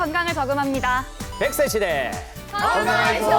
건강을 저금합니다. 100세 시대 건강쇼!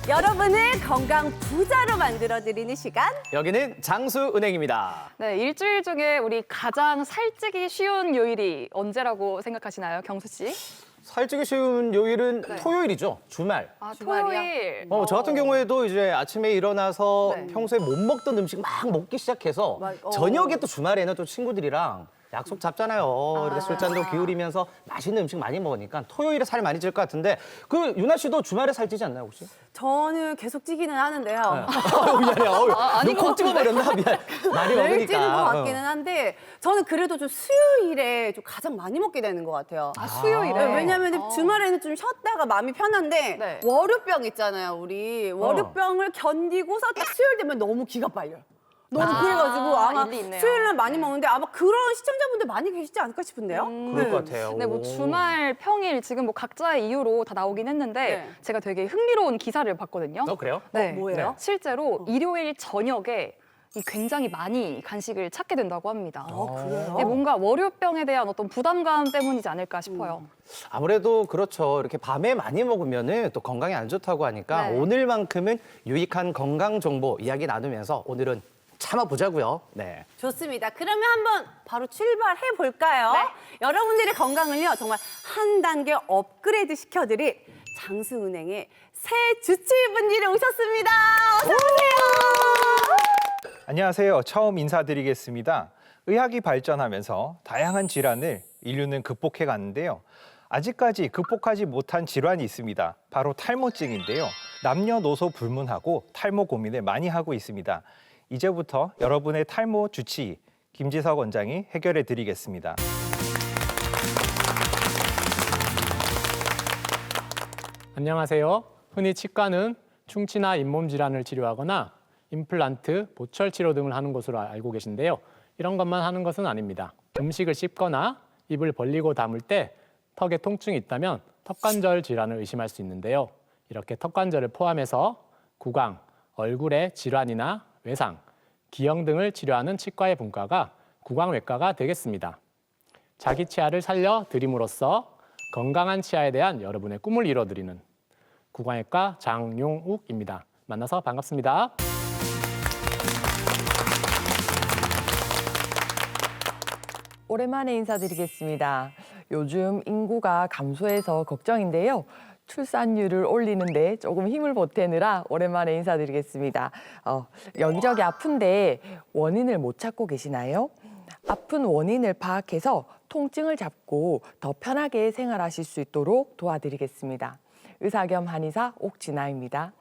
여러분을 건강 부자로 만들어드리는 시간. 여기는 장수은행입니다. 네, 일주일 중에 우리 가장 살찌기 쉬운 요일이 언제라고 생각하시나요, 경수 씨? 살찌기 쉬운 요일은 네. 토요일이죠. 주말. 아, 주말이야? 토요일. 저 같은 경우에도 이제 아침에 일어나서 네. 평소에 못 먹던 음식 막 먹기 시작해서 저녁에 또 주말에는 또 친구들이랑 약속 잡잖아요. 이렇게 술잔도 기울이면서 맛있는 음식 많이 먹으니까 토요일에 살 많이 찔 것 같은데 그 유나 씨도 주말에 살찌지 않나요 혹시? 저는 계속 찌기는 하는데요. 미안해. 아닌 것 너콕 집어버렸나? 미안. 많이 매일 찌는 것 먹으니까. 같기는 한데 저는 그래도 좀 수요일에 좀 가장 많이 먹게 되는 것 같아요. 아, 수요일에? 네, 왜냐면 주말에는 좀 쉬었다가 마음이 편한데 네. 월요병 있잖아요, 우리. 월요병을 견디고서 딱 수요일 되면 너무 기가 빨려요. 너무 그래가지고 아마 일리 있네요. 수요일날 많이 먹는데 아마 그런 시청자분들 많이 계시지 않을까 싶은데요? 그럴 것 같아요. 네, 뭐 주말, 평일 지금 뭐 각자의 이유로 다 나오긴 했는데 네. 제가 되게 흥미로운 기사를 봤거든요. 그래요? 네. 뭐예요? 실제로 일요일 저녁에 굉장히 많이 간식을 찾게 된다고 합니다. 그래요? 네, 뭔가 월요병에 대한 어떤 부담감 때문이지 않을까 싶어요. 아무래도 그렇죠. 이렇게 밤에 많이 먹으면은 또 건강에 안 좋다고 하니까 네. 오늘만큼은 유익한 건강 정보 이야기 나누면서 오늘은 참아보자고요. 네. 좋습니다. 그러면 한번 바로 출발해 볼까요? 네. 여러분들의 건강을요 정말 한 단계 업그레이드 시켜드릴 장수은행의 새 주치의분들이 오셨습니다. 어서 오세요. 안녕하세요. 처음 인사드리겠습니다. 의학이 발전하면서 다양한 질환을 인류는 극복해 갔는데요. 아직까지 극복하지 못한 질환이 있습니다. 바로 탈모증인데요. 남녀노소 불문하고 탈모 고민을 많이 하고 있습니다. 이제부터 여러분의 탈모 주치의 김지석 원장이 해결해 드리겠습니다. 안녕하세요. 흔히 치과는 충치나 잇몸 질환을 치료하거나 임플란트, 보철 치료 등을 하는 곳으로 알고 계신데요. 이런 것만 하는 것은 아닙니다. 음식을 씹거나 입을 벌리고 담을 때 턱에 통증이 있다면 턱관절 질환을 의심할 수 있는데요. 이렇게 턱관절을 포함해서 구강, 얼굴의 질환이나 외상, 기형 등을 치료하는 치과의 분과가 구강외과가 되겠습니다. 자기 치아를 살려드림으로써 건강한 치아에 대한 여러분의 꿈을 이뤄드리는 구강외과 장용욱입니다. 만나서 반갑습니다. 오랜만에 인사드리겠습니다. 요즘 인구가 감소해서 걱정인데요. 출산율을 올리는데 조금 힘을 보태느라 오랜만에 인사드리겠습니다. 여기저기 아픈데 원인을 못 찾고 계시나요? 아픈 원인을 파악해서 통증을 잡고 더 편하게 생활하실 수 있도록 도와드리겠습니다. 의사 겸 한의사 옥진아입니다.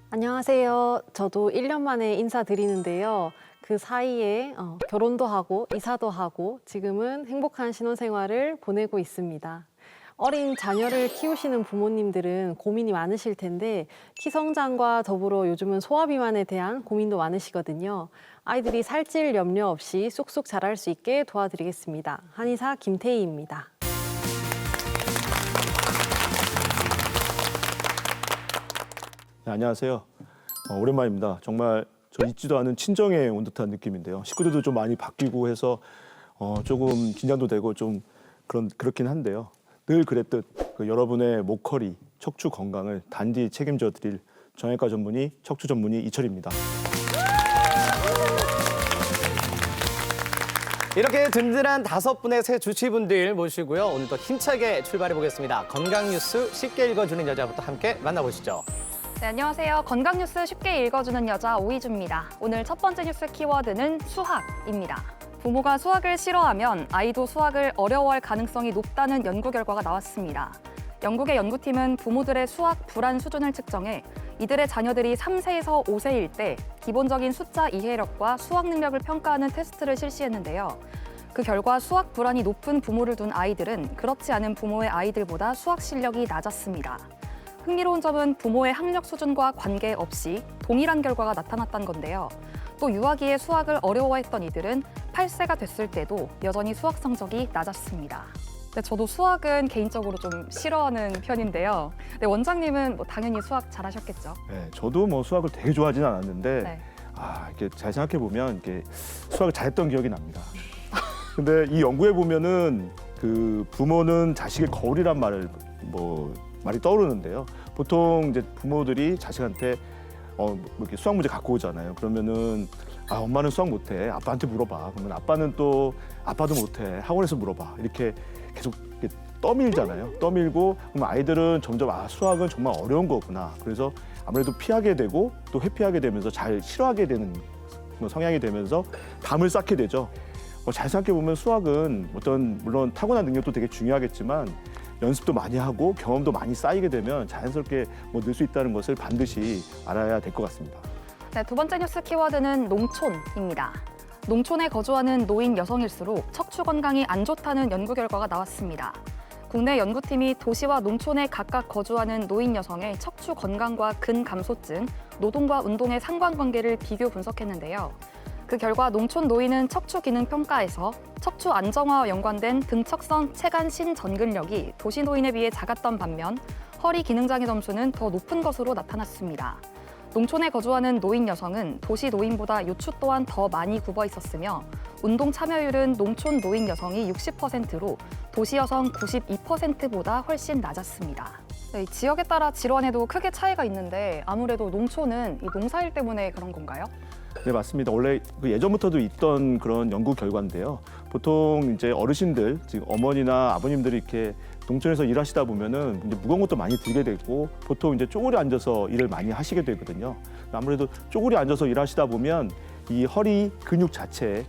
안녕하세요. 저도 1년 만에 인사드리는데요. 그 사이에 결혼도 하고 이사도 하고 지금은 행복한 신혼생활을 보내고 있습니다. 어린 자녀를 키우시는 부모님들은 고민이 많으실 텐데 키성장과 더불어 요즘은 소아비만에 대한 고민도 많으시거든요. 아이들이 살찔 염려 없이 쏙쏙 자랄 수 있게 도와드리겠습니다. 한의사 김태희입니다. 네, 안녕하세요. 오랜만입니다. 정말 저 잊지도 않은 친정에 온 듯한 느낌인데요. 식구들도 좀 많이 바뀌고 해서 조금 긴장도 되고 좀 그렇긴 한데요. 늘 그랬듯 여러분의 목허리, 척추 건강을 단디 책임져 드릴 정형외과 전문의, 척추 전문의 이철입니다. 이렇게 든든한 5분의 새 주치분들 모시고요. 오늘도 힘차게 출발해 보겠습니다. 건강 뉴스 쉽게 읽어주는 여자부터 함께 만나보시죠. 네, 안녕하세요. 건강 뉴스 쉽게 읽어주는 여자 오이주입니다. 오늘 첫 번째 뉴스 키워드는 수학입니다. 부모가 수학을 싫어하면 아이도 수학을 어려워할 가능성이 높다는 연구 결과가 나왔습니다. 영국의 연구팀은 부모들의 수학 불안 수준을 측정해 이들의 자녀들이 3세에서 5세일 때 기본적인 숫자 이해력과 수학 능력을 평가하는 테스트를 실시했는데요. 그 결과 수학 불안이 높은 부모를 둔 아이들은 그렇지 않은 부모의 아이들보다 수학 실력이 낮았습니다. 흥미로운 점은 부모의 학력 수준과 관계없이 동일한 결과가 나타났다는 건데요. 또 유아기에 수학을 어려워했던 이들은 8세가 됐을 때도 여전히 수학 성적이 낮았습니다. 네, 저도 수학은 개인적으로 좀 싫어하는 편인데요. 네, 원장님은 당연히 수학 잘하셨겠죠? 네, 저도 수학을 되게 좋아하지는 않았는데 네. 이렇게 잘 생각해 보면 이렇게 수학을 잘했던 기억이 납니다. 근데 이 연구에 보면은 그 부모는 자식의 거울이란 말이 떠오르는데요. 보통 이제 부모들이 자식한테 이렇게 수학 문제 갖고 오잖아요. 그러면은 엄마는 수학 못해. 아빠한테 물어봐. 그러면 아빠는 또 아빠도 못해. 학원에서 물어봐. 이렇게 계속 이렇게 떠밀잖아요. 떠밀고 그럼 아이들은 점점 수학은 정말 어려운 거구나. 그래서 아무래도 피하게 되고 또 회피하게 되면서 잘 싫어하게 되는 성향이 되면서 담을 쌓게 되죠. 잘 생각해 보면 수학은 물론 타고난 능력도 되게 중요하겠지만 연습도 많이 하고 경험도 많이 쌓이게 되면 자연스럽게 늘 수 있다는 것을 반드시 알아야 될 것 같습니다. 네, 두 번째 뉴스 키워드는 농촌입니다. 농촌에 거주하는 노인 여성일수록 척추 건강이 안 좋다는 연구 결과가 나왔습니다. 국내 연구팀이 도시와 농촌에 각각 거주하는 노인 여성의 척추 건강과 근감소증, 노동과 운동의 상관관계를 비교 분석했는데요. 그 결과 농촌 노인은 척추 기능 평가에서 척추 안정화와 연관된 등척성 체간 신전근력이 도시 노인에 비해 작았던 반면 허리 기능장애 점수는 더 높은 것으로 나타났습니다. 농촌에 거주하는 노인 여성은 도시 노인보다 요추 또한 더 많이 굽어 있었으며 운동 참여율은 농촌 노인 여성이 60%로 도시 여성 92%보다 훨씬 낮았습니다. 네, 지역에 따라 질환에도 크게 차이가 있는데 아무래도 농촌은 이 농사일 때문에 그런 건가요? 네, 맞습니다. 원래 예전부터도 있던 그런 연구 결과인데요. 보통 이제 어르신들, 즉 어머니나 아버님들이 이렇게 농촌에서 일하시다 보면은 이제 무거운 것도 많이 들게 되고 보통 이제 쪼그려 앉아서 일을 많이 하시게 되거든요. 아무래도 쪼그려 앉아서 일하시다 보면 이 허리 근육 자체에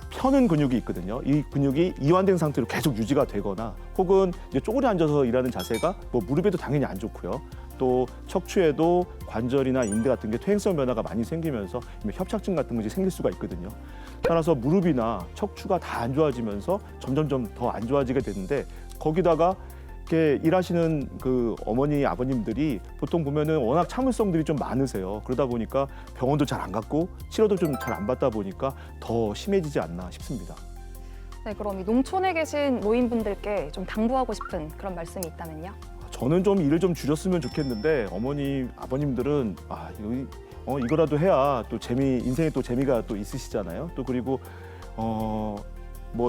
펴는 근육이 있거든요. 이 근육이 이완된 상태로 계속 유지가 되거나 혹은 이제 쪼그려 앉아서 일하는 자세가 무릎에도 당연히 안 좋고요. 또 척추에도 관절이나 인대 같은 게 퇴행성 변화가 많이 생기면서 협착증 같은 것이 생길 수가 있거든요. 따라서 무릎이나 척추가 다 안 좋아지면서 점점점 더 안 좋아지게 되는데 거기다가 이렇게 일하시는 그 어머니 아버님들이 보통 보면은 워낙 참을성들이 좀 많으세요. 그러다 보니까 병원도 잘 안 갔고 치료도 좀 잘 안 받다 보니까 더 심해지지 않나 싶습니다. 네, 그럼 이 농촌에 계신 노인분들께 좀 당부하고 싶은 그런 말씀이 있다면요? 저는 좀 일을 좀 줄였으면 좋겠는데 어머니 아버님들은 이거라도 해야 또 인생에 또 재미가 또 있으시잖아요. 또 그리고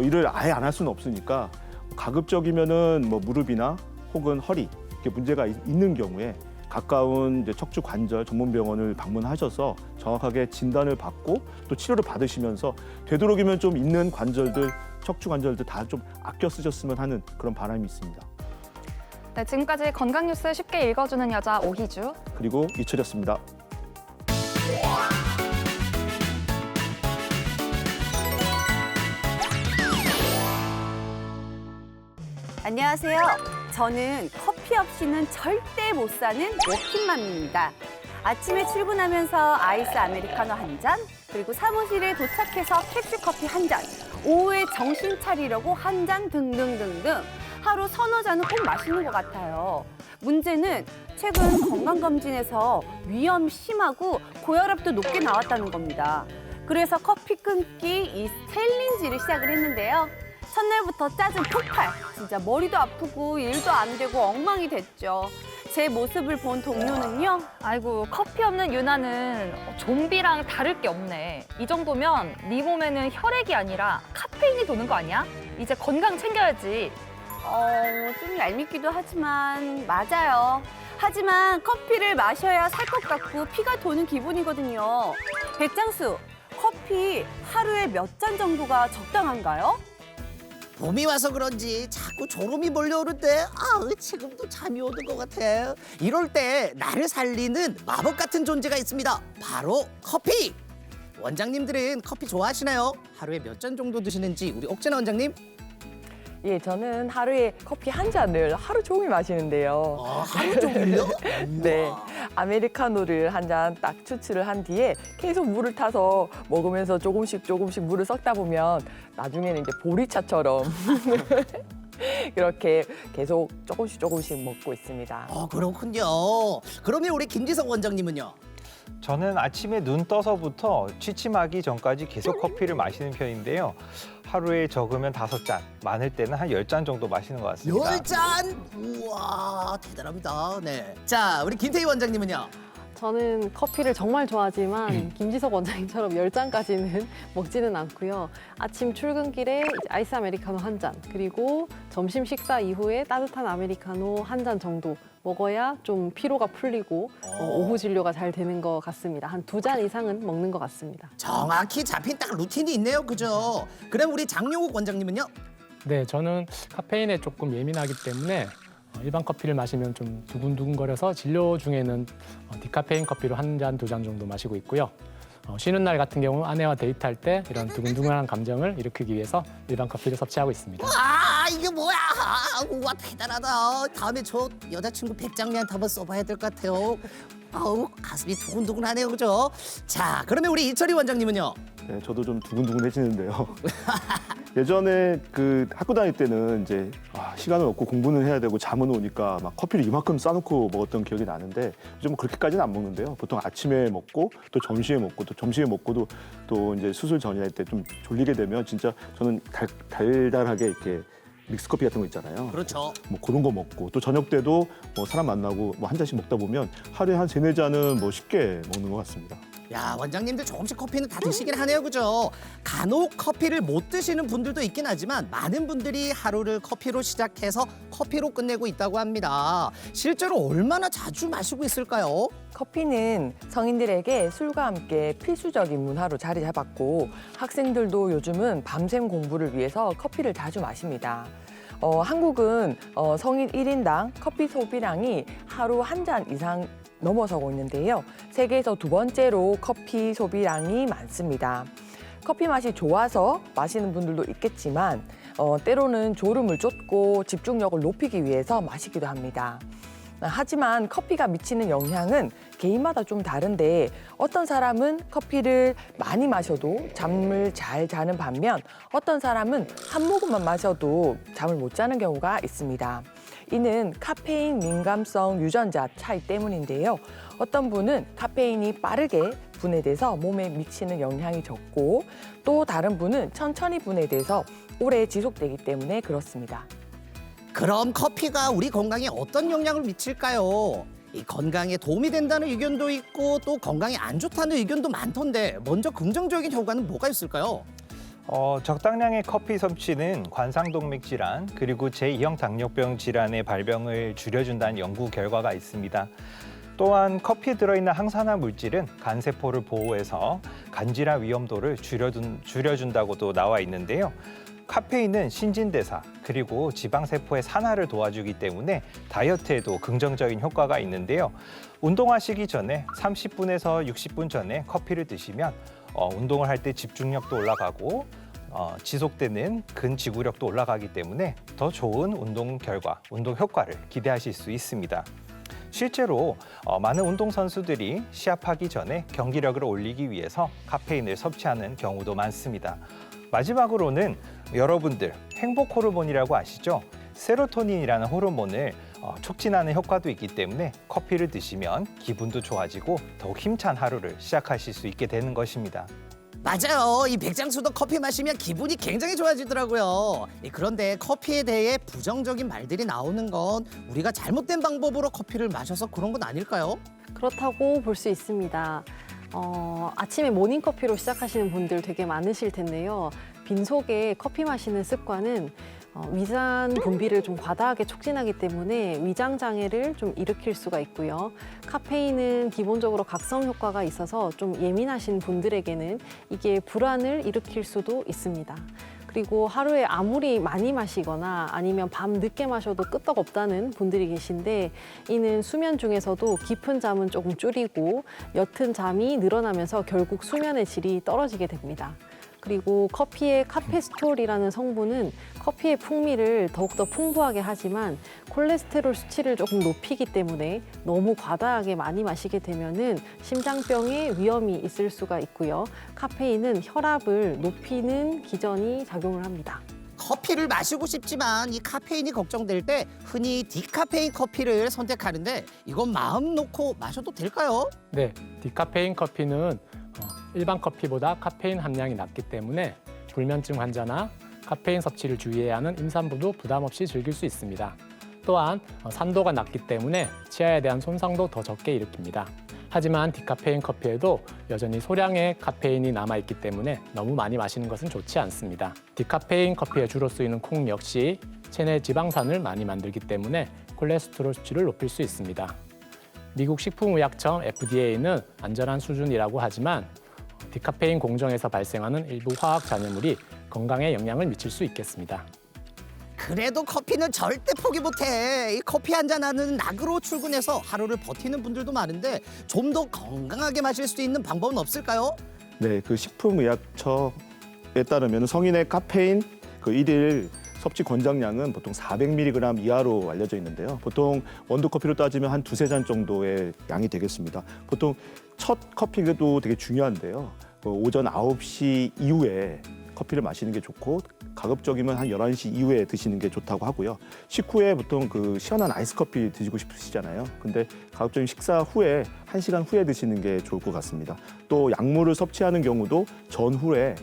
일을 아예 안 할 수는 없으니까 가급적이면은 무릎이나 혹은 허리 이렇게 문제가 있는 경우에 가까운 이제 척추 관절 전문 병원을 방문하셔서 정확하게 진단을 받고 또 치료를 받으시면서 되도록이면 좀 있는 관절들 척추 관절들 다 좀 아껴 쓰셨으면 하는 그런 바람이 있습니다. 네, 지금까지 건강 뉴스 쉽게 읽어주는 여자 오희주 그리고 이철이었습니다. 안녕하세요. 저는 커피 없이는 절대 못 사는 워킹맘입니다. 아침에 출근하면서 아이스 아메리카노 한 잔, 그리고 사무실에 도착해서 캡슐커피 한 잔, 오후에 정신 차리려고 한 잔 등등등등 하루 서너 잔은 꼭 마시는 것 같아요. 문제는 최근 건강검진에서 위험 심하고 고혈압도 높게 나왔다는 겁니다. 그래서 커피 끊기 이 챌린지를 시작을 했는데요. 첫날부터 짜증 폭발! 진짜 머리도 아프고 일도 안 되고 엉망이 됐죠. 제 모습을 본 동료는요. 아이고, 커피 없는 유나는 좀비랑 다를 게 없네. 이 정도면 네 몸에는 혈액이 아니라 카페인이 도는 거 아니야? 이제 건강 챙겨야지. 좀 얄밉기도 하지만 맞아요. 하지만 커피를 마셔야 살 것 같고 피가 도는 기분이거든요. 백장수, 커피 하루에 몇 잔 정도가 적당한가요? 봄이 와서 그런지 자꾸 졸음이 몰려오는데 지금도 잠이 오는 것 같아. 이럴 때 나를 살리는 마법 같은 존재가 있습니다. 바로 커피! 원장님들은 커피 좋아하시나요? 하루에 몇 잔 정도 드시는지 우리 옥진아 원장님? 예, 저는 하루에 커피 한 잔을 하루 종일 마시는데요. 하루 종일요? 네, 아메리카노를 한 잔 딱 추출을 한 뒤에 계속 물을 타서 먹으면서 조금씩 물을 섞다 보면 나중에는 이제 보리차처럼 그렇게 계속 조금씩 먹고 있습니다. 그렇군요. 그러면 우리 김지성 원장님은요? 저는 아침에 눈 떠서부터 취침하기 전까지 계속 커피를 마시는 편인데요. 하루에 적으면 5잔, 많을 때는 한 10잔 정도 마시는 것 같습니다. 10잔? 우와, 대단합니다. 네. 자, 우리 김태희 원장님은요? 저는 커피를 정말 좋아하지만 김지석 원장님처럼 10잔까지는 먹지는 않고요. 아침 출근길에 이제 아이스 아메리카노 한 잔, 그리고 점심 식사 이후에 따뜻한 아메리카노 한 잔 정도 먹어야 좀 피로가 풀리고 오후 진료가 잘 되는 것 같습니다. 한 2잔 이상은 먹는 것 같습니다. 정확히 잡힌 딱 루틴이 있네요, 그죠? 그럼 우리 장용욱 원장님은요? 네, 저는 카페인에 조금 예민하기 때문에 일반 커피를 마시면 좀 두근두근거려서 진료 중에는 디카페인 커피로 한 잔, 2잔 정도 마시고 있고요. 쉬는 날 같은 경우 아내와 데이트할 때 이런 두근두근한 감정을 일으키기 위해서 일반 커피를 섭취하고 있습니다. 이게 뭐야? 우와, 대단하다. 다음에 저 여자친구 백장미한테 한번 써봐야 될 것 같아요. 아우, 가슴이 두근두근하네요, 그죠? 자, 그러면 우리 이철희 원장님은요? 네, 저도 좀 두근두근해지는데요. 예전에 그 학교 다닐 때는 이제 시간은 없고 공부는 해야 되고 잠은 오니까 막 커피를 이만큼 싸놓고 먹었던 기억이 나는데 요즘은 그렇게까지는 안 먹는데요. 보통 아침에 먹고 또 점심에 먹고 또 점심에 먹고도 또 이제 수술 전에 때 좀 졸리게 되면 진짜 저는 달달하게 이렇게 믹스커피 같은 거 있잖아요. 그렇죠. 뭐 그런 거 먹고 또 저녁 때도 뭐 사람 만나고 뭐 한 잔씩 먹다 보면 하루에 한 3-4잔은 뭐 쉽게 먹는 것 같습니다. 야, 원장님들 조금씩 커피는 다 드시긴 하네요, 그죠? 간혹 커피를 못 드시는 분들도 있긴 하지만 많은 분들이 하루를 커피로 시작해서 커피로 끝내고 있다고 합니다. 실제로 얼마나 자주 마시고 있을까요? 커피는 성인들에게 술과 함께 필수적인 문화로 자리 잡았고 학생들도 요즘은 밤샘 공부를 위해서 커피를 자주 마십니다. 한국은 성인 1인당 커피 소비량이 하루 한 잔 이상 넘어서고 있는데요. 세계에서 2번째로 커피 소비량이 많습니다. 커피 맛이 좋아서 마시는 분들도 있겠지만 때로는 졸음을 쫓고 집중력을 높이기 위해서 마시기도 합니다. 하지만 커피가 미치는 영향은 개인마다 좀 다른데 어떤 사람은 커피를 많이 마셔도 잠을 잘 자는 반면 어떤 사람은 한 모금만 마셔도 잠을 못 자는 경우가 있습니다. 이는 카페인 민감성 유전자 차이 때문인데요. 어떤 분은 카페인이 빠르게 분해돼서 몸에 미치는 영향이 적고 또 다른 분은 천천히 분해돼서 오래 지속되기 때문에 그렇습니다. 그럼 커피가 우리 건강에 어떤 영향을 미칠까요? 이 건강에 도움이 된다는 의견도 있고 또 건강에 안 좋다는 의견도 많던데 먼저 긍정적인 효과는 뭐가 있을까요? 적당량의 커피 섭취는 관상동맥 질환 그리고 제2형 당뇨병 질환의 발병을 줄여준다는 연구 결과가 있습니다. 또한 커피에 들어있는 항산화 물질은 간세포를 보호해서 간질환 위험도를 줄여준다고도 나와 있는데요. 카페인은 신진대사 그리고 지방세포의 산화를 도와주기 때문에 다이어트에도 긍정적인 효과가 있는데요. 운동하시기 전에 30분에서 60분 전에 커피를 드시면 운동을 할 때 집중력도 올라가고 지속되는 근지구력도 올라가기 때문에 더 좋은 운동 결과, 운동 효과를 기대하실 수 있습니다. 실제로 많은 운동선수들이 시합하기 전에 경기력을 올리기 위해서 카페인을 섭취하는 경우도 많습니다. 마지막으로는 여러분들 행복 호르몬이라고 아시죠? 세로토닌이라는 호르몬을 촉진하는 효과도 있기 때문에 커피를 드시면 기분도 좋아지고 더욱 힘찬 하루를 시작하실 수 있게 되는 것입니다. 맞아요. 이 백장수도 커피 마시면 기분이 굉장히 좋아지더라고요. 그런데 커피에 대해 부정적인 말들이 나오는 건 우리가 잘못된 방법으로 커피를 마셔서 그런 건 아닐까요? 그렇다고 볼 수 있습니다. 아침에 모닝커피로 시작하시는 분들 되게 많으실 텐데요. 빈속에 커피 마시는 습관은 위산 분비를 좀 과다하게 촉진하기 때문에 위장 장애를 좀 일으킬 수가 있고요. 카페인은 기본적으로 각성 효과가 있어서 좀 예민하신 분들에게는 이게 불안을 일으킬 수도 있습니다. 그리고 하루에 아무리 많이 마시거나 아니면 밤 늦게 마셔도 끄떡없다는 분들이 계신데 이는 수면 중에서도 깊은 잠은 조금 줄이고 옅은 잠이 늘어나면서 결국 수면의 질이 떨어지게 됩니다. 그리고 커피의 카페스톨이라는 성분은 커피의 풍미를 더욱더 풍부하게 하지만 콜레스테롤 수치를 조금 높이기 때문에 너무 과다하게 많이 마시게 되면은 심장병의 위험이 있을 수가 있고요. 카페인은 혈압을 높이는 기전이 작용을 합니다. 커피를 마시고 싶지만 이 카페인이 걱정될 때 흔히 디카페인 커피를 선택하는데 이건 마음 놓고 마셔도 될까요? 네, 디카페인 커피는 일반 커피보다 카페인 함량이 낮기 때문에 불면증 환자나 카페인 섭취를 주의해야 하는 임산부도 부담 없이 즐길 수 있습니다. 또한 산도가 낮기 때문에 치아에 대한 손상도 더 적게 일으킵니다. 하지만 디카페인 커피에도 여전히 소량의 카페인이 남아있기 때문에 너무 많이 마시는 것은 좋지 않습니다. 디카페인 커피에 주로 쓰이는 콩 역시 체내 지방산을 많이 만들기 때문에 콜레스테롤 수치를 높일 수 있습니다. 미국 식품의약청 FDA는 안전한 수준이라고 하지만 디카페인 공정에서 발생하는 일부 화학 잔여물이 건강에 영향을 미칠 수 있겠습니다. 그래도 커피는 절대 포기 못해. 이 커피 한잔 하는 낙으로 출근해서 하루를 버티는 분들도 많은데 좀 더 건강하게 마실 수 있는 방법은 없을까요? 네, 그 식품의약처에 따르면 성인의 카페인 그 일일 섭취 권장량은 보통 400mg 이하로 알려져 있는데요. 보통 원두 커피로 따지면 한 두세 잔 정도의 양이 되겠습니다. 보통 첫 커피도 되게 중요한데요. 오전 9시 이후에 커피를 마시는 게 좋고 가급적이면 한 11시 이후에 드시는 게 좋다고 하고요. 식후에 보통 그 시원한 아이스 커피 드시고 싶으시잖아요. 근데 가급적이면 식사 후에 1시간 후에 드시는 게 좋을 것 같습니다. 또 약물을 섭취하는 경우도 전후에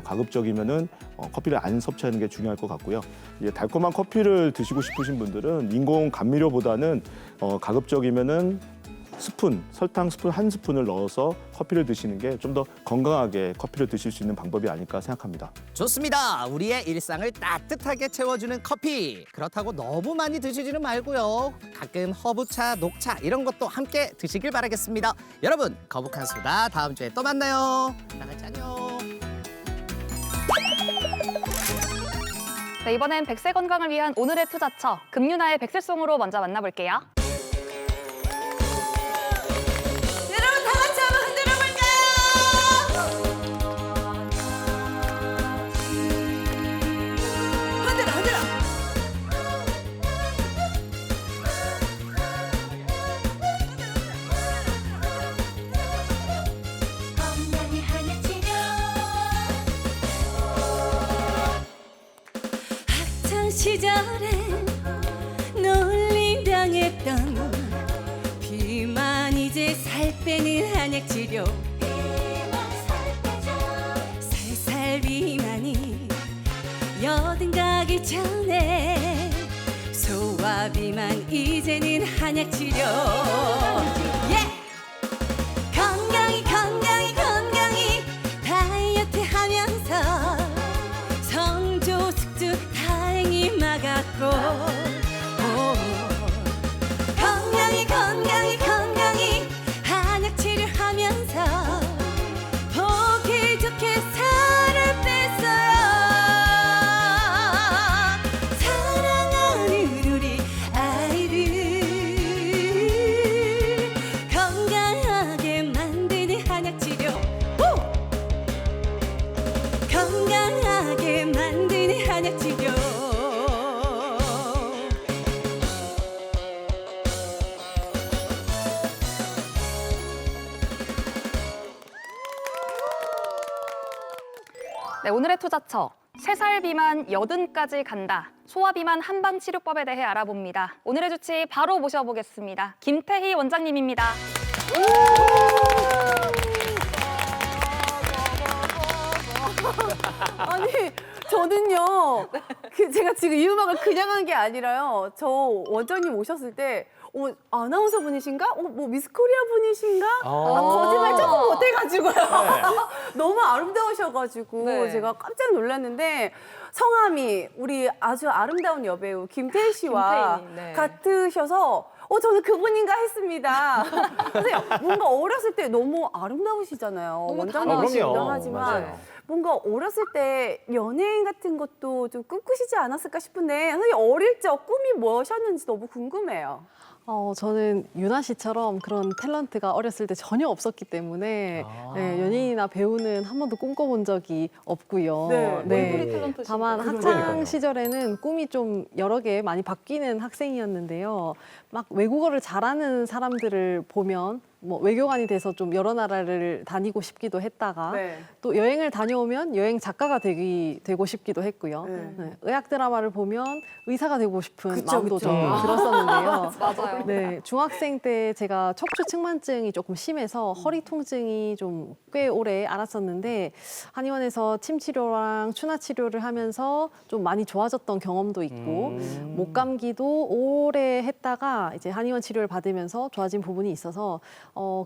가급적이면은 커피를 안 섭취하는 게 중요할 것 같고요. 이제 달콤한 커피를 드시고 싶으신 분들은 인공 감미료보다는 가급적이면은 설탕 스푼 한 스푼을 넣어서 커피를 드시는 게 좀 더 건강하게 커피를 드실 수 있는 방법이 아닐까 생각합니다. 좋습니다. 우리의 일상을 따뜻하게 채워주는 커피. 그렇다고 너무 많이 드시지는 말고요. 가끔 허브차, 녹차 이런 것도 함께 드시길 바라겠습니다. 여러분, 거북한 수다 다음 주에 또 만나요. 나같이 안녕. 네, 이번엔 100세 건강을 위한 오늘의 투자처 금유나의 백세송으로 먼저 만나볼게요. 여러분 다 같이 한번 흔들어 볼까요? 흔들어 흔들어. 건강이 하나 치료 학창 시절엔 놀림당했던 비만 이제 살 빼는 한약 치료 살살 비만이 여든 가기 전에 소화 비만 이제는 한약 치료 건강히 건강히 건강히 다이어트 하면서 성조 숙주 다행히 막았고 건강히 건강히 건강히 한약 치료하면서 보기 좋게 살을 뺐어요 사랑하는 우리 아이들 건강하게 만드는 한약 치료 건강하게 만드는 한약 치료 네, 오늘의 투자처 3살 비만 여든까지 간다. 소화비만 한방 치료법에 대해 알아봅니다. 오늘의 주치 바로 모셔보겠습니다. 김태희 원장님입니다. 아니 저는요 제가 지금 이 음악을 그냥 한 게 아니라요 저 원장님 오셨을 때 아나운서 분이신가? 뭐 미스 코리아 분이신가? 거짓말 조금 못해가지고요. 너무 아름다우셔가지고 네. 제가 깜짝 놀랐는데 성함이 우리 아주 아름다운 여배우 김태희 씨와 김태희님, 네. 같으셔서 저는 그분인가 했습니다. 선생님 뭔가 어렸을 때 너무 아름다우시잖아요. 너무 원장님이시기도 그럼요. 하지만 맞아요. 뭔가 어렸을 때 연예인 같은 것도 좀 꿈꾸시지 않았을까 싶은데 선생님 어릴 적 꿈이 무엇이었는지 너무 궁금해요. 저는 유나 씨처럼 그런 탤런트가 어렸을 때 전혀 없었기 때문에 네, 연예인이나 배우는 한 번도 꿈꿔본 적이 없고요. 얼굴이 탤런트시니까. 다만 학창 시절에는 꿈이 좀 여러 개 많이 바뀌는 학생이었는데요. 막 외국어를 잘하는 사람들을 보면 뭐 외교관이 돼서 좀 여러 나라를 다니고 싶기도 했다가 네. 또 여행을 다녀오면 여행 작가가 되고 싶기도 했고요. 네, 의학 드라마를 보면 의사가 되고 싶은 그쵸, 마음도 그쵸. 좀 들었었는데요. 맞아요. 네, 중학생 때 제가 척추 측만증이 조금 심해서 허리 통증이 좀 꽤 오래 앓았었는데 한의원에서 침 치료랑 추나 치료를 하면서 좀 많이 좋아졌던 경험도 있고 목감기도 오래 했다가 이제 한의원 치료를 받으면서 좋아진 부분이 있어서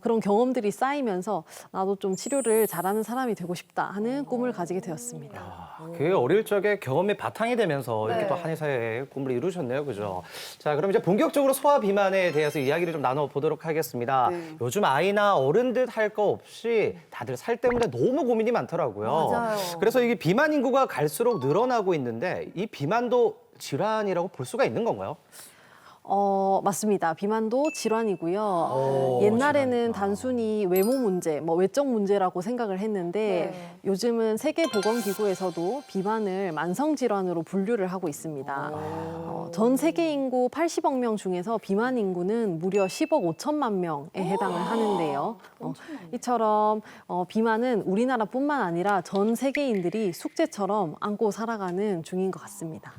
그런 경험들이 쌓이면서 나도 좀 치료를 잘하는 사람이 되고 싶다 하는 꿈을 가지게 되었습니다. 그 어릴 적에 경험의 바탕이 되면서 이렇게 네. 또 한의사의 꿈을 이루셨네요, 그죠? 자, 그럼 이제 본격적으로 소화 비만에 대해서 이야기를 좀 나눠보도록 하겠습니다. 네. 요즘 아이나 어른들 할 거 없이 다들 살 때문에 너무 고민이 많더라고요. 맞아요. 그래서 이게 비만 인구가 갈수록 늘어나고 있는데 이 비만도 질환이라고 볼 수가 있는 건가요? 맞습니다. 비만도 질환이고요. 오, 옛날에는 질환이구나. 단순히 외모 문제, 뭐 외적 문제라고 생각을 했는데 네. 요즘은 세계보건기구에서도 비만을 만성질환으로 분류를 하고 있습니다. 전 세계 인구 80억 명 중에서 비만 인구는 무려 10억 5천만 명에 해당을 하는데요. 이처럼 비만은 우리나라뿐만 아니라 전 세계인들이 숙제처럼 안고 살아가는 중인 것 같습니다.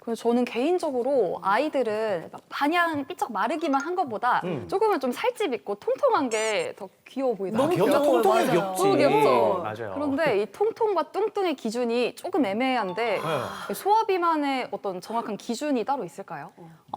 그래서 저는 개인적으로 아이들은 막 마냥 삐쩍 마르기만 한 것보다 조금은 좀 살집 있고 통통한 게 더 귀여워 보이더라고요. 귀엽다, 통통해 맞아요. 귀엽지. 너무 귀엽죠. 맞아요. 그런데 이 통통과 뚱뚱의 기준이 조금 애매한데 소화비만의 어떤 정확한 기준이 따로 있을까요?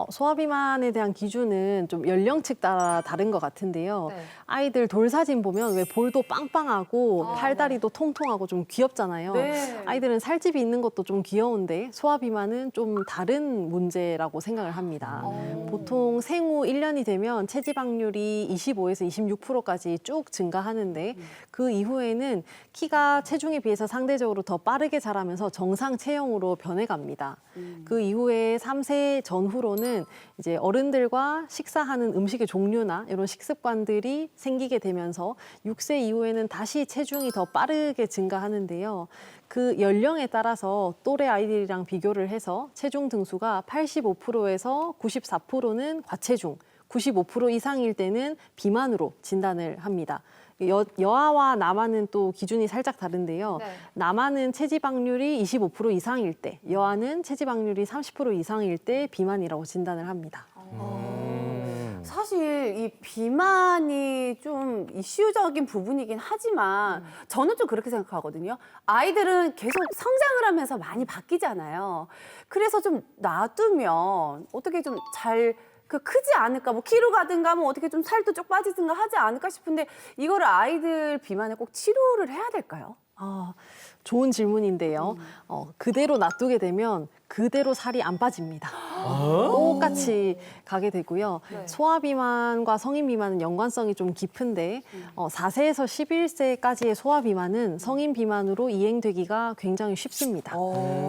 소화비만에 대한 기준은 좀 연령층 따라 다른 것 같은데요. 네. 아이들 돌 사진 보면 왜 볼도 빵빵하고 팔다리도 통통하고 좀 귀엽잖아요. 네. 아이들은 살집이 있는 것도 좀 귀여운데 소화비만은 좀 다른 문제라고 생각을 합니다. 보통 생후 1년이 되면 체지방률이 25에서 26%까지 쭉 증가하는데 그 이후에는 키가 체중에 비해서 상대적으로 더 빠르게 자라면서 정상 체형으로 변해갑니다. 그 이후에 3세 전후로는 이제 어른들과 식사하는 음식의 종류나 이런 식습관들이 생기게 되면서 6세 이후에는 다시 체중이 더 빠르게 증가하는데요. 그 연령에 따라서 또래 아이들이랑 비교를 해서 체중 등수가 85%에서 94%는 과체중, 95% 이상일 때는 비만으로 진단을 합니다. 여아와 남아는 또 기준이 살짝 다른데요. 네. 남아는 체지방률이 25% 이상일 때, 여아는 체지방률이 30% 이상일 때 비만이라고 진단을 합니다. 사실 이 비만이 좀 이슈적인 부분이긴 하지만 저는 좀 그렇게 생각하거든요. 아이들은 계속 성장을 하면서 많이 바뀌잖아요. 그래서 좀 놔두면 어떻게 좀 잘 크지 않을까, 뭐 키로 가든가 뭐 어떻게 좀 살도 쭉 빠지든가 하지 않을까 싶은데 이거를 아이들 비만에 꼭 치료를 해야 될까요? 좋은 질문인데요. 그대로 놔두게 되면 그대로 살이 안 빠집니다. 똑같이 가게 되고요. 네. 소아비만과 성인비만은 연관성이 좀 깊은데 4세에서 11세까지의 소아비만은 성인비만으로 이행되기가 굉장히 쉽습니다.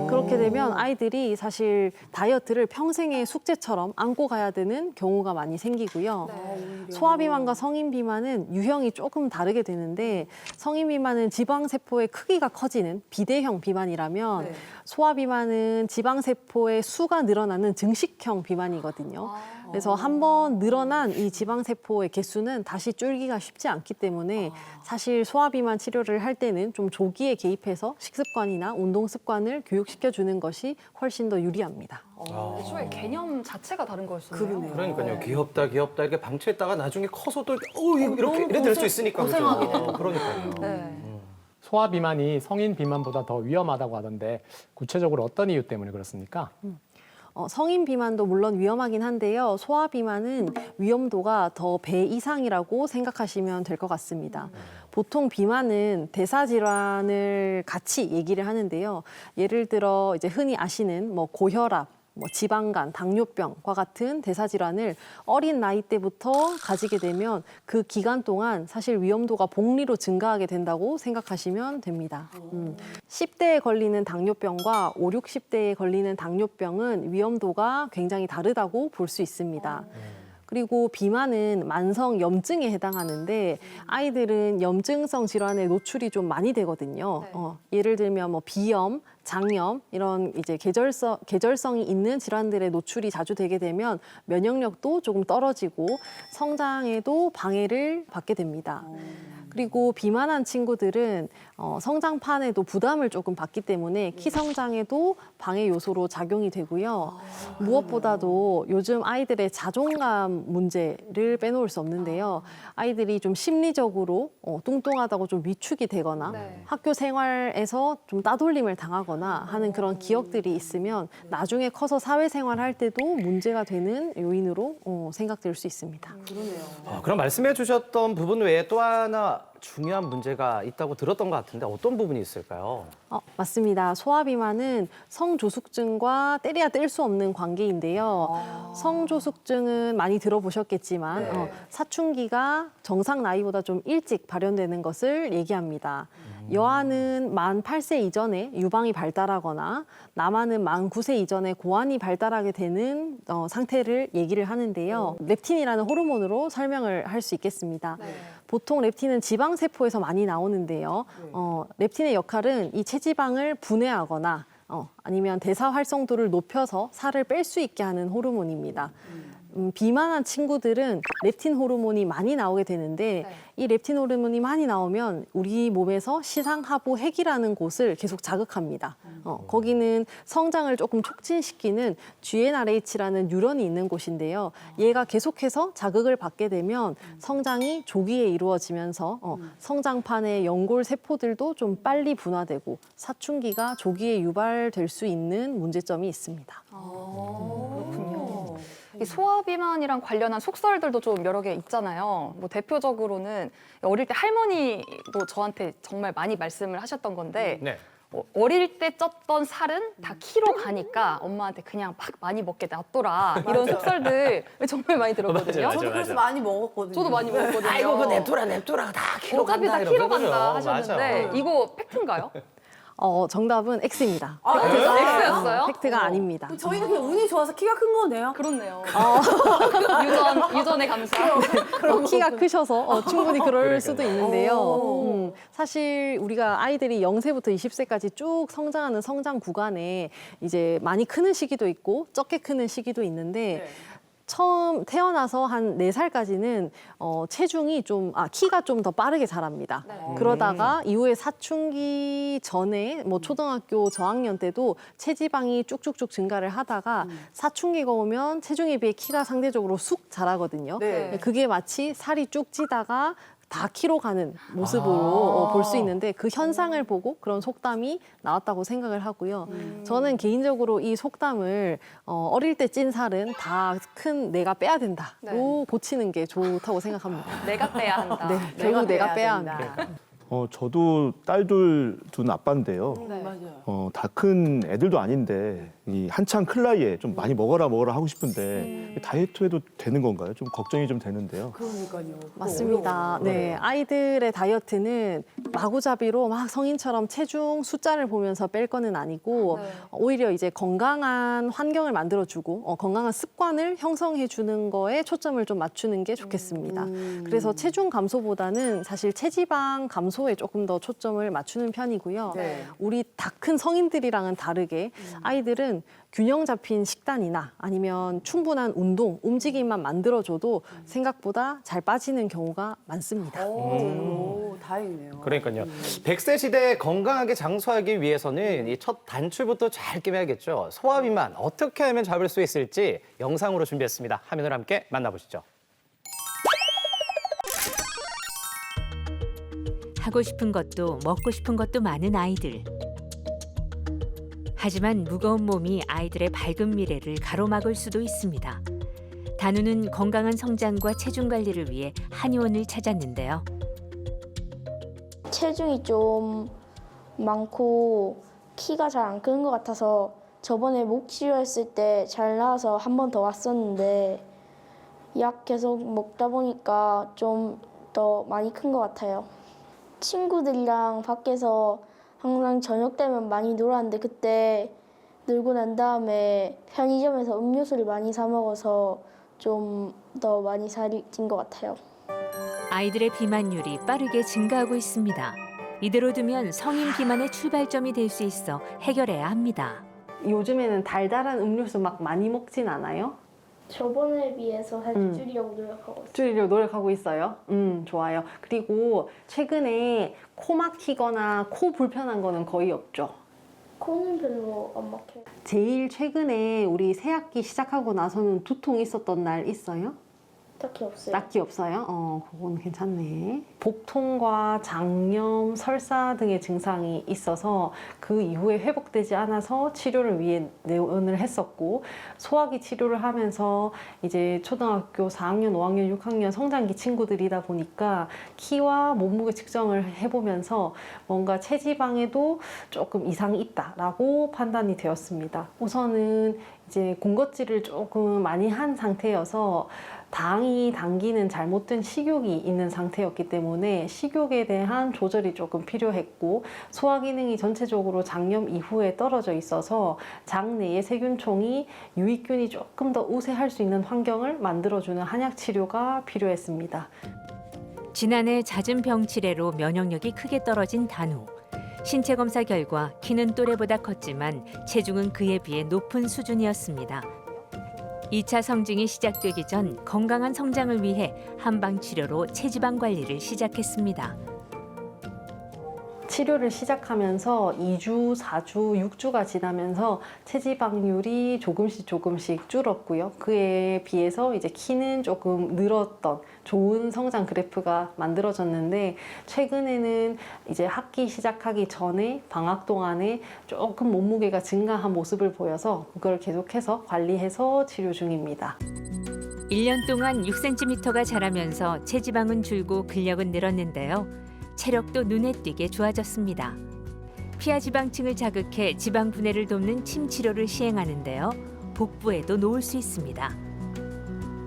그렇게 되면 아이들이 사실 다이어트를 평생의 숙제처럼 안고 가야 되는 경우가 많이 생기고요. 소아비만과 성인비만은 유형이 조금 다르게 되는데 성인비만은 지방세포의 크기가 커지는 비대형 비만이라면 네. 소아비만은 지방세포의 수가 늘어나는 증식형 비만이거든요. 그래서 한번 늘어난 이 지방세포의 개수는 다시 줄기가 쉽지 않기 때문에 사실 소아비만 치료를 할 때는 좀 조기에 개입해서 식습관이나 운동 습관을 교육시켜주는 것이 훨씬 더 유리합니다. 애초에 개념 자체가 다른 거였어요. 그러니까요. 귀엽다 이렇게 방치했다가 나중에 커서 또 이렇게 될 수 있으니까. 고생하게 그죠? 되는 그러니까요. 네. 소아비만이 성인 비만보다 더 위험하다고 하던데 구체적으로 어떤 이유 때문에 그렇습니까? 성인 비만도 물론 위험하긴 한데요. 소아 비만은 위험도가 더 배 이상이라고 생각하시면 될 것 같습니다. 보통 비만은 대사 질환을 같이 얘기를 하는데요. 예를 들어 이제 흔히 아시는 뭐 고혈압, 뭐 지방간, 당뇨병과 같은 대사 질환을 어린 나이 때부터 가지게 되면 그 기간 동안 사실 위험도가 복리로 증가하게 된다고 생각하시면 됩니다. 10대에 걸리는 당뇨병과 5, 60대에 걸리는 당뇨병은 위험도가 굉장히 다르다고 볼 수 있습니다. 그리고 비만은 만성 염증에 해당하는데 아이들은 염증성 질환에 노출이 좀 많이 되거든요. 예를 들면 뭐 비염, 장염 이런 이제 계절성이 있는 질환들에 노출이 자주 되게 되면 면역력도 조금 떨어지고 성장에도 방해를 받게 됩니다. 그리고 비만한 친구들은 성장판에도 부담을 조금 받기 때문에 키 성장에도 방해 요소로 작용이 되고요. 무엇보다도 요즘 아이들의 자존감 문제를 빼놓을 수 없는데요. 아이들이 좀 심리적으로 뚱뚱하다고 좀 위축이 되거나 학교 생활에서 좀 따돌림을 당하거나 하는 그런 기억들이 있으면 나중에 커서 사회생활 할 때도 문제가 되는 요인으로 생각될 수 있습니다. 그럼 말씀해 주셨던 부분 외에 또 하나 중요한 문제가 있다고 들었던 것 같은데 어떤 부분이 있을까요? 맞습니다. 소아비만은 성조숙증과 때려야 뗄 수 없는 관계인데요. 성조숙증은 많이 들어보셨겠지만 사춘기가 정상 나이보다 좀 일찍 발현되는 것을 얘기합니다. 여아는 만 8세 이전에 유방이 발달하거나 남아는 만 9세 이전에 고환이 발달하게 되는 상태를 얘기를 하는데요. 렙틴이라는 호르몬으로 설명을 할 수 있겠습니다. 보통 렙틴은 지방세포에서 많이 나오는데요. 렙틴의 역할은 이 체지방을 분해하거나 아니면 대사 활성도를 높여서 살을 뺄 수 있게 하는 호르몬입니다. 비만한 친구들은 렙틴 호르몬이 많이 나오게 되는데 이 렙틴 호르몬이 많이 나오면 우리 몸에서 시상하부 핵이라는 곳을 계속 자극합니다. 거기는 성장을 조금 촉진시키는 GnRH라는 뉴런이 있는 곳인데요. 얘가 계속해서 자극을 받게 되면 성장이 조기에 이루어지면서 성장판의 연골 세포들도 좀 빨리 분화되고 사춘기가 조기에 유발될 수 있는 문제점이 있습니다. 그렇군요. 이 소아비만이랑 관련한 속설들도 좀 여러 개 있잖아요. 뭐 대표적으로는 어릴 때 할머니도 저한테 정말 많이 말씀을 하셨던 건데 어릴 때 쪘던 살은 다 키로 가니까 엄마한테 그냥 막 많이 먹게 놔둬라. 이런 속설들 정말 많이 들었거든요. 저도 그래서 많이 먹었거든요. 저도 많이 먹었거든요. 아이고 그 냅둬라 다 키로 어차피 간다 다 키로 이러거든요. 간다 하셨는데 맞아. 이거 팩트인가요? 정답은 X입니다. X였어요? 팩트가 아닙니다. 저희는 그냥 운이 좋아서 키가 큰 거네요. 그렇네요. 유전에 감사. 키가 크셔서 충분히 그럴 수도 있는데요. 사실 우리가 아이들이 0세부터 20세까지 쭉 성장하는 성장 구간에 이제 많이 크는 시기도 있고 적게 크는 시기도 있는데 처음 태어나서 한 4살까지는 체중이 키가 좀 더 빠르게 자랍니다. 그러다가 이후에 사춘기 전에 뭐 초등학교 저학년 때도 체지방이 쭉쭉쭉 증가를 하다가 사춘기가 오면 체중에 비해 키가 상대적으로 쑥 자라거든요. 그게 마치 살이 쭉 찌다가 다 키로 가는 모습으로 볼 수 있는데 그 현상을 보고 그런 속담이 나왔다고 생각을 하고요. 저는 개인적으로 이 속담을 어릴 때 찐 살은 다 큰 내가 빼야 된다로 고치는 게 좋다고 생각합니다. 내가 빼야 한다. 네, 결국 내가 빼야 한다. 저도 딸 둔 아빠인데요. 맞아요. 다 큰 애들도 아닌데 이 한창 클 나이에 좀 많이 먹어라 하고 싶은데 다이어트 해도 되는 건가요? 좀 걱정이 좀 되는데요. 그러니까요. 맞습니다. 네, 아이들의 다이어트는 마구잡이로 막 성인처럼 체중 숫자를 보면서 뺄 거는 아니고 오히려 이제 건강한 환경을 만들어주고 건강한 습관을 형성해주는 거에 초점을 좀 맞추는 게 좋겠습니다. 그래서 체중 감소보다는 사실 체지방 감소에 조금 더 초점을 맞추는 편이고요. 우리 다 큰 성인들이랑은 다르게 아이들은 균형 잡힌 식단이나 아니면 충분한 운동, 움직임만 만들어줘도 생각보다 잘 빠지는 경우가 많습니다. 오, 다행이네요. 그러니까요. 100세 시대에 건강하게 장수하기 위해서는 이 첫 단추부터 잘 깨매야겠죠. 소아비만 어떻게 하면 잡을 수 있을지 영상으로 준비했습니다. 화면을 함께 만나보시죠. 하고 싶은 것도 먹고 싶은 것도 많은 아이들. 하지만 무거운 몸이 아이들의 밝은 미래를 가로막을 수도 있습니다. 단우는 건강한 성장과 체중 관리를 위해 한의원을 찾았는데요. 체중이 좀 많고 키가 잘 안 크는 것 같아서 저번에 목 치료했을 때 잘 나와서 한 번 더 왔었는데 약 계속 먹다 보니까 좀 더 많이 큰 것 같아요. 친구들이랑 밖에서 항상 저녁 되면 많이 놀았는데 그때 놀고 난 다음에 편의점에서 음료수를 많이 사 먹어서 좀 더 많이 살이 찐 것 같아요. 아이들의 비만율이 빠르게 증가하고 있습니다. 이대로 두면 성인 비만의 출발점이 될 수 있어 해결해야 합니다. 요즘에는 달달한 음료수 막 많이 먹진 않아요? 저번에 비해서 살짝 줄이려고 노력하고 있어요. 줄이려고 노력하고 있어요. 좋아요. 그리고 최근에 코 막히거나 코 불편한 거는 거의 없죠. 코는 별로 안 막혀요. 제일 최근에 우리 새학기 시작하고 나서는 두통 있었던 날 있어요? 딱히 없어요. 딱히 없어요? 그건 괜찮네. 복통과 장염, 설사 등의 증상이 있어서 그 이후에 회복되지 않아서 치료를 위해 내원을 했었고, 소화기 치료를 하면서 이제 초등학교 4학년, 5학년, 6학년 성장기 친구들이다 보니까 키와 몸무게 측정을 해보면서 뭔가 체지방에도 조금 이상이 있다라고 판단이 되었습니다. 우선은 이제 군것질을 조금 많이 한 상태여서 당이 당기는 잘못된 식욕이 있는 상태였기 때문에 식욕에 대한 조절이 조금 필요했고, 소화 기능이 전체적으로 장염 이후에 떨어져 있어서 장 내의 세균총이 유익균이 조금 더 우세할 수 있는 환경을 만들어주는 한약 치료가 필요했습니다. 지난해 잦은 병치레로 면역력이 크게 떨어진 단우. 신체 검사 결과 키는 또래보다 컸지만 체중은 그에 비해 높은 수준이었습니다. 2차 성징이 시작되기 전 건강한 성장을 위해 한방 치료로 체지방 관리를 시작했습니다. 치료를 시작하면서 2주, 4주, 6주가 지나면서 체지방률이 조금씩 줄었고요. 그에 비해서 이제 키는 조금 늘었던 좋은 성장 그래프가 만들어졌는데, 최근에는 이제 학기 시작하기 전에 방학 동안에 조금 몸무게가 증가한 모습을 보여서 그걸 계속해서 관리해서 치료 중입니다. 1년 동안 6cm가 자라면서 체지방은 줄고 근력은 늘었는데요. 체력도 눈에 띄게 좋아졌습니다. 피하지방층을 자극해 지방 분해를 돕는 침 치료를 시행하는데요. 복부에도 놓을 수 있습니다.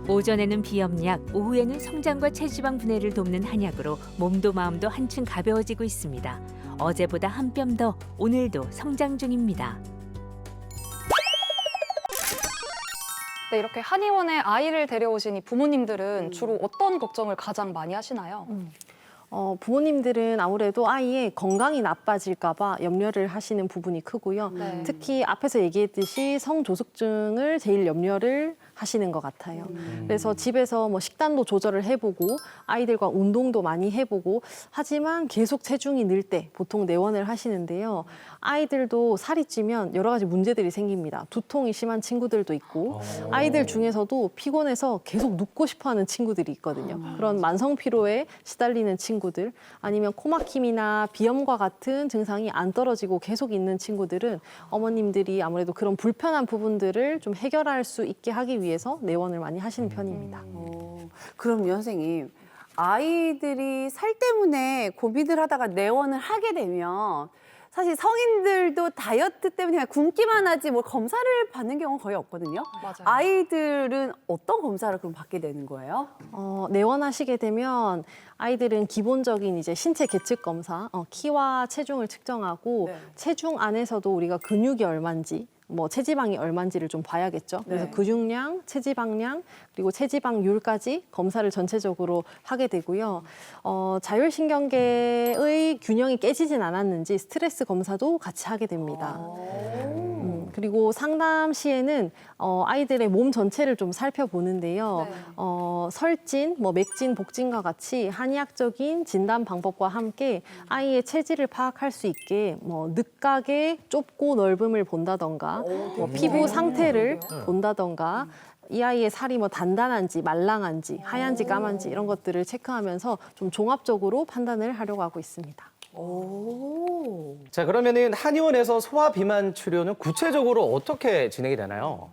오전에는 비염약, 오후에는 성장과 체지방 분해를 돕는 한약으로 몸도 마음도 한층 가벼워지고 있습니다. 어제보다 한 뼘 더 오늘도 성장 중입니다. 네, 이렇게 한의원에 아이를 데려오신 이 부모님들은 주로 어떤 걱정을 가장 많이 하시나요? 부모님들은 아무래도 아이의 건강이 나빠질까 봐 염려를 하시는 부분이 크고요. 네. 특히 앞에서 얘기했듯이 성조숙증을 제일 염려를 하시는 것 같아요. 그래서 집에서 뭐 식단도 조절을 해보고 아이들과 운동도 많이 해보고, 하지만 계속 체중이 늘 때 보통 내원을 하시는데요. 아이들도 살이 찌면 여러 가지 문제들이 생깁니다. 두통이 심한 친구들도 있고, 아이들 중에서도 피곤해서 계속 눕고 싶어하는 친구들이 있거든요. 그런 만성 피로에 시달리는 친구들, 아니면 코막힘이나 비염과 같은 증상이 안 떨어지고 계속 있는 친구들은 어머님들이 아무래도 그런 불편한 부분들을 좀 해결할 수 있게 하기 위해서 내원을 많이 하시는 편입니다. 그럼요, 선생님. 아이들이 살 때문에 고민을 하다가 내원을 하게 되면 사실 성인들도 다이어트 때문에 그냥 굶기만 하지 뭐 검사를 받는 경우는 거의 없거든요. 맞아요. 아이들은 어떤 검사를 그럼 받게 되는 거예요? 내원하시게 되면 아이들은 기본적인 이제 신체 계측 검사, 키와 체중을 측정하고, 네. 체중 안에서도 우리가 근육이 얼마인지, 뭐 체지방이 얼마인지를 좀 봐야겠죠. 그래서 네. 근육량, 체지방량, 그리고 체지방률까지 검사를 전체적으로 하게 되고요. 자율신경계의 균형이 깨지진 않았는지 스트레스 검사도 같이 하게 됩니다. 그리고 상담 시에는 아이들의 몸 전체를 좀 살펴보는데요. 네. 설진, 뭐 맥진, 복진과 같이 한의학적인 진단 방법과 함께 아이의 체질을 파악할 수 있게 뭐 늑각의 좁고 넓음을 본다던가, 뭐 피부 상태를 본다던가, 이 아이의 살이 뭐 단단한지 말랑한지 하얀지 까만지 이런 것들을 체크하면서 좀 종합적으로 판단을 하려고 하고 있습니다. 자, 그러면은 한의원에서 소화 비만 치료는 구체적으로 어떻게 진행이 되나요?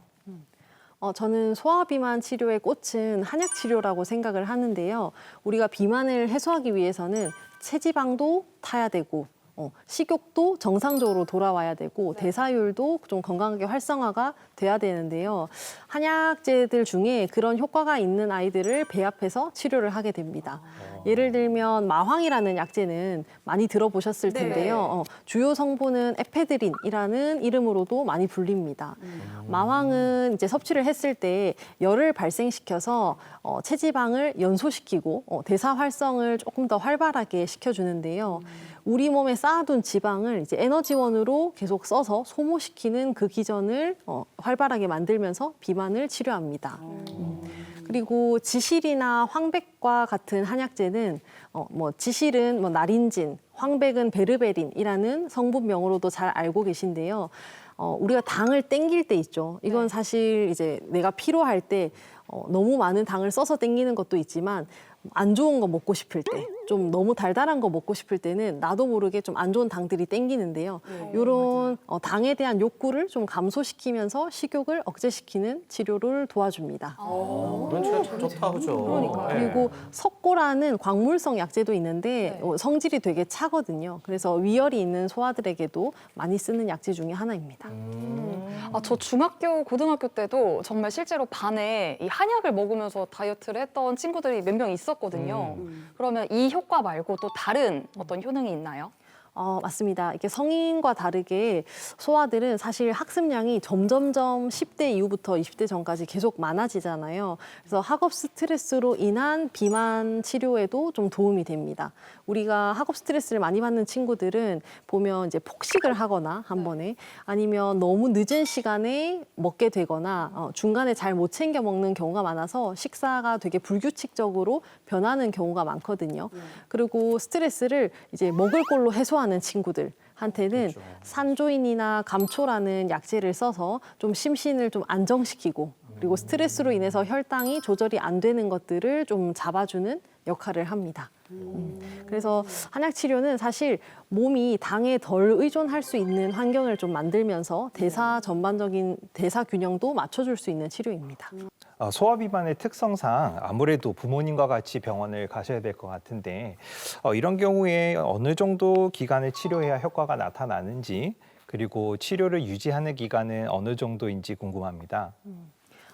저는 소화 비만 치료의 꽃은 한약 치료라고 생각을 하는데요. 우리가 비만을 해소하기 위해서는 체지방도 타야 되고, 식욕도 정상적으로 돌아와야 되고, 대사율도 좀 건강하게 활성화가 돼야 되는데요. 한약재들 중에 그런 효과가 있는 아이들을 배합해서 치료를 하게 됩니다. 예를 들면 마황이라는 약재는 많이 들어보셨을 텐데요. 주요 성분은 에페드린이라는 이름으로도 많이 불립니다. 마황은 이제 섭취를 했을 때 열을 발생시켜서 체지방을 연소시키고 대사 활성을 조금 더 활발하게 시켜주는데요. 우리 몸에 쌓아둔 지방을 이제 에너지원으로 계속 써서 소모시키는 그 기전을 활발하게 만들면서 비만을 치료합니다. 그리고 지실이나 황백과 같은 한약재는 지실은 나린진, 황백은 베르베린이라는 성분명으로도 잘 알고 계신데요. 우리가 당을 땡길 때 있죠. 이건 사실 이제 내가 피로할 때 너무 많은 당을 써서 땡기는 것도 있지만 안 좋은 거 먹고 싶을 때, 좀 너무 달달한 거 먹고 싶을 때는 나도 모르게 좀 안 좋은 당들이 땡기는데요. 이런 당에 대한 욕구를 좀 감소시키면서 식욕을 억제시키는 치료를 도와줍니다. 그런 치료 참 좋다, 그죠? 그리고 석고라는 광물성 약재도 있는데 성질이 되게 차거든요. 그래서 위열이 있는 소아들에게도 많이 쓰는 약재 중에 하나입니다. 저 중학교, 고등학교 때도 정말 실제로 반에 이 한약을 먹으면서 다이어트를 했던 친구들이 몇 명 있었거든요. 그러면 이 효과 말고 또 다른 어떤 효능이 있나요? 맞습니다. 이게 성인과 다르게 소아들은 사실 학습량이 점점점 10대 이후부터 20대 전까지 계속 많아지잖아요. 그래서 학업 스트레스로 인한 비만 치료에도 좀 도움이 됩니다. 우리가 학업 스트레스를 많이 받는 친구들은 보면 이제 폭식을 하거나 한 번에 아니면 너무 늦은 시간에 먹게 되거나 중간에 잘 못 챙겨 먹는 경우가 많아서 식사가 되게 불규칙적으로 변하는 경우가 많거든요. 그리고 스트레스를 이제 먹을 걸로 해소하는 친구들한테는 산조인이나 감초라는 약재를 써서 좀 심신을 좀 안정시키고 그리고 스트레스로 인해서 혈당이 조절이 안 되는 것들을 좀 잡아주는 역할을 합니다. 그래서 한약 치료는 사실 몸이 당에 덜 의존할 수 있는 환경을 좀 만들면서 전반적인 대사 균형도 맞춰줄 수 있는 치료입니다. 소아 비만의 특성상 아무래도 부모님과 같이 병원을 가셔야 될 것 같은데 이런 경우에 어느 정도 기간을 치료해야 효과가 나타나는지 그리고 치료를 유지하는 기간은 어느 정도인지 궁금합니다.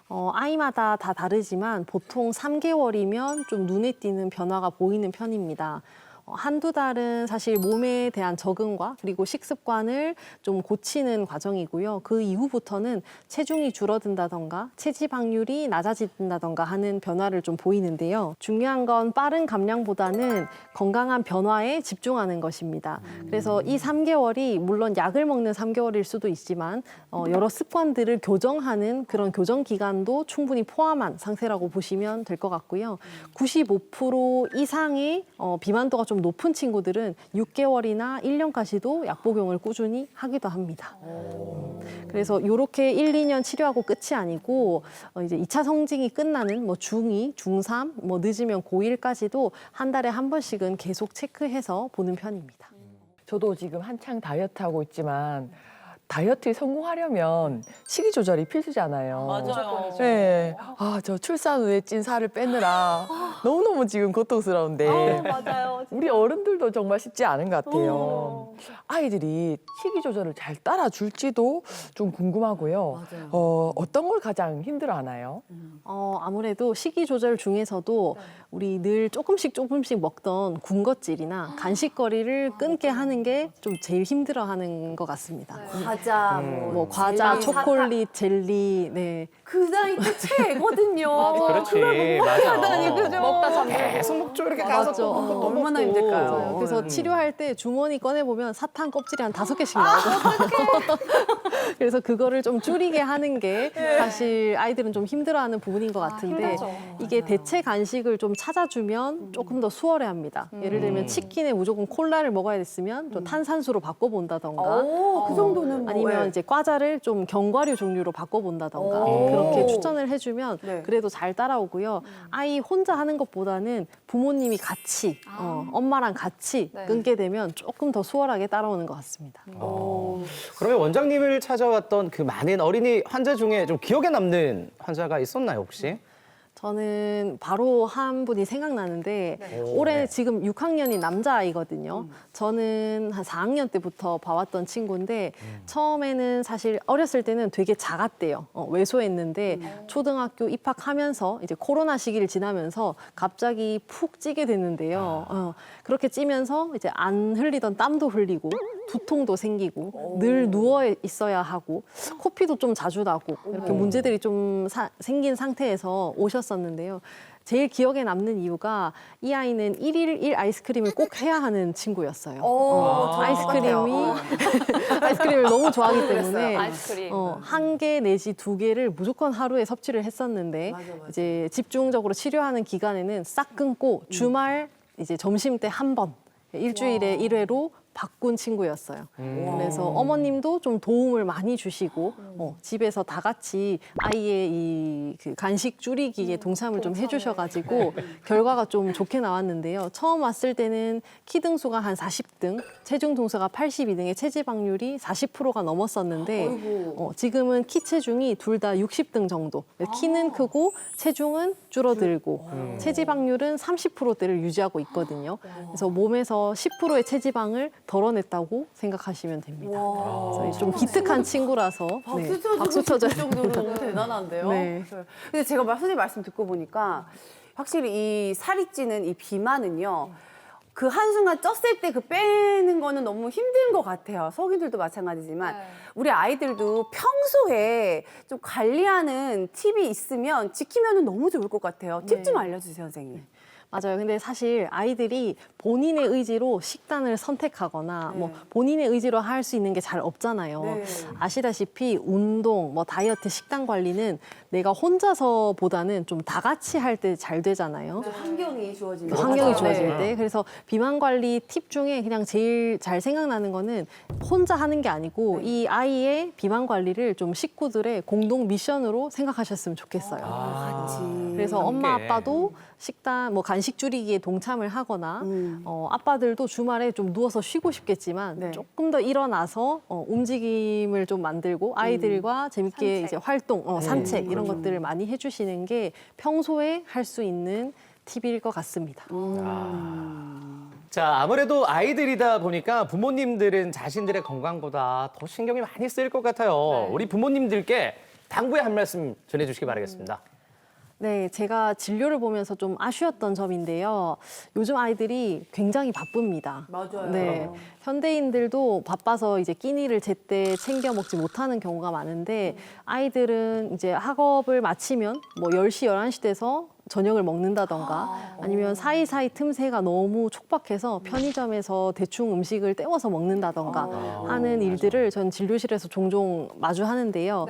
아이마다 다 다르지만 보통 3개월이면 좀 눈에 띄는 변화가 보이는 편입니다. 한두 달은 사실 몸에 대한 적응과 그리고 식습관을 좀 고치는 과정이고요. 그 이후부터는 체중이 줄어든다던가 체지방률이 낮아진다던가 하는 변화를 좀 보이는데요. 중요한 건 빠른 감량보다는 건강한 변화에 집중하는 것입니다. 그래서 이 3개월이 물론 약을 먹는 3개월일 수도 있지만 여러 습관들을 교정하는 그런 교정 기간도 충분히 포함한 상태라고 보시면 될 것 같고요. 95% 이상의 비만도가 좀 높은 친구들은 6개월이나 1년까지도 약 복용을 꾸준히 하기도 합니다. 그래서 이렇게 1, 2년 치료하고 끝이 아니고 이제 2차 성징이 끝나는 중2, 중3, 늦으면 고1까지도 한 달에 한 번씩은 계속 체크해서 보는 편입니다. 저도 지금 한창 다이어트 하고 있지만 다이어트에 성공하려면 식이 조절이 필수잖아요. 맞아요. 네. 저 출산 후에 찐 살을 빼느라 너무너무 지금 고통스러운데 맞아요. 우리 어른들도 정말 쉽지 않은 것 같아요. 아이들이 식이 조절을 잘 따라줄지도 좀 궁금하고요. 어떤 걸 가장 힘들어하나요? 아무래도 식이 조절 중에서도 우리 늘 조금씩 먹던 군것질이나 간식거리를 끊게 하는 게 좀 제일 힘들어하는 것 같습니다. 과자, 과자, 젤리, 초콜릿, 젤리, 네. 그 나이 때 최애거든요. 그렇지, 맞아. 그죠? 먹다 잠들고. 계속 먹죠, 이렇게 가서 맞죠. 또 먹고 또 얼마나 먹고. 힘들까요? 그래서 치료할 때 주머니 꺼내보면 사탕 껍질이 한 5개씩 나오고 그래서 그거를 좀 줄이게 하는 게 사실 아이들은 좀 힘들어하는 부분인 것 같은데 이게 대체 간식을 좀 찾아주면 조금 더 수월해합니다. 예를 들면 치킨에 무조건 콜라를 먹어야 됐으면 좀 탄산수로 바꿔본다던가 그 정도는 아니면 이제 과자를 좀 견과류 종류로 바꿔본다던가 그렇게 추천을 해주면 그래도 잘 따라오고요. 아이 혼자 하는 것보다는 부모님이 같이 엄마랑 같이 끊게 되면 조금 더 수월하게 따라오는 것 같습니다. 그러면 원장님을 찾아왔던 그 많은 어린이 환자 중에 좀 기억에 남는 환자가 있었나요, 혹시? 저는 바로 한 분이 생각나는데 올해 지금 6학년인 남자아이거든요. 저는 한 4학년 때부터 봐왔던 친구인데 처음에는 사실 어렸을 때는 되게 작았대요. 왜소했는데 초등학교 입학하면서 이제 코로나 시기를 지나면서 갑자기 푹 찌게 됐는데요. 그렇게 찌면서 이제 안 흘리던 땀도 흘리고 두통도 생기고 늘 누워 있어야 하고 코피도 좀 자주 나고 이렇게 문제들이 좀 생긴 상태에서 오셨었는데요. 제일 기억에 남는 이유가 이 아이는 1일 1 아이스크림을 꼭 해야 하는 친구였어요. 아이스크림을 너무 좋아하기 때문에 아이스크림. 한 개 내지 두 개를 무조건 하루에 섭취를 했었는데 이제 집중적으로 치료하는 기간에는 싹 끊고 주말 이제 점심 때 한 번, 일주일에 1회로 바꾼 친구였어요. 그래서 어머님도 좀 도움을 많이 주시고 집에서 다 같이 아이의 그 간식 줄이기에 동참을 좀 해주셔가지고 결과가 좀 좋게 나왔는데요. 처음 왔을 때는 키 등수가 한 40등, 체중 등수가 82등의 체지방률이 40%가 넘었었는데 지금은 키 체중이 둘 다 60등 정도. 키는 크고 체중은 줄어들고 체지방률은 30%대를 유지하고 있거든요. 그래서 몸에서 10%의 체지방을 덜어냈다고 생각하시면 됩니다. 그래서 좀 기특한 친구라서 박수 쳐줘야 정도로 너무 대단한데요. 네. 근데 제가 선생님 말씀 듣고 보니까 확실히 이 살이 찌는 이 비만은요. 그 한순간 쪘을 때 그 빼는 거는 너무 힘든 것 같아요. 성인들도 마찬가지지만 우리 아이들도 평소에 좀 관리하는 팁이 있으면 지키면 너무 좋을 것 같아요. 팁 좀 알려주세요, 선생님. 맞아요. 근데 사실 아이들이 본인의 의지로 식단을 선택하거나 뭐 본인의 의지로 할 수 있는 게 잘 없잖아요. 아시다시피 운동, 뭐 다이어트, 식단 관리는 내가 혼자서보다는 좀 다 같이 할 때 잘 되잖아요. 환경이 주어지면. 환경이 좋아질 때. 그래서 비만 관리 팁 중에 그냥 제일 잘 생각나는 거는 혼자 하는 게 아니고 이 아이의 비만 관리를 좀 식구들의 공동 미션으로 생각하셨으면 좋겠어요. 같이. 그래서 엄마 아빠도 식단 뭐 간식 줄이기에 동참을 하거나 아빠들도 주말에 좀 누워서 쉬고 싶겠지만 조금 더 일어나서 움직임을 좀 만들고 아이들과 재밌게 이제 활동, 산책 이런 것들을 많이 해주시는 게 평소에 할 수 있는 팁일 것 같습니다. 자, 아무래도 아이들이다 보니까 부모님들은 자신들의 건강보다 더 신경이 많이 쓰일 것 같아요. 우리 부모님들께 당부의 한 말씀 전해주시기 바라겠습니다. 네, 제가 진료를 보면서 좀 아쉬웠던 점인데요. 요즘 아이들이 굉장히 바쁩니다. 맞아요. 네, 현대인들도 바빠서 이제 끼니를 제때 챙겨 먹지 못하는 경우가 많은데 아이들은 이제 학업을 마치면 뭐 10시, 11시 돼서 저녁을 먹는다던가 아니면 사이사이 틈새가 너무 촉박해서 편의점에서 대충 음식을 때워서 먹는다던가 하는 일들을 전 진료실에서 종종 마주하는데요.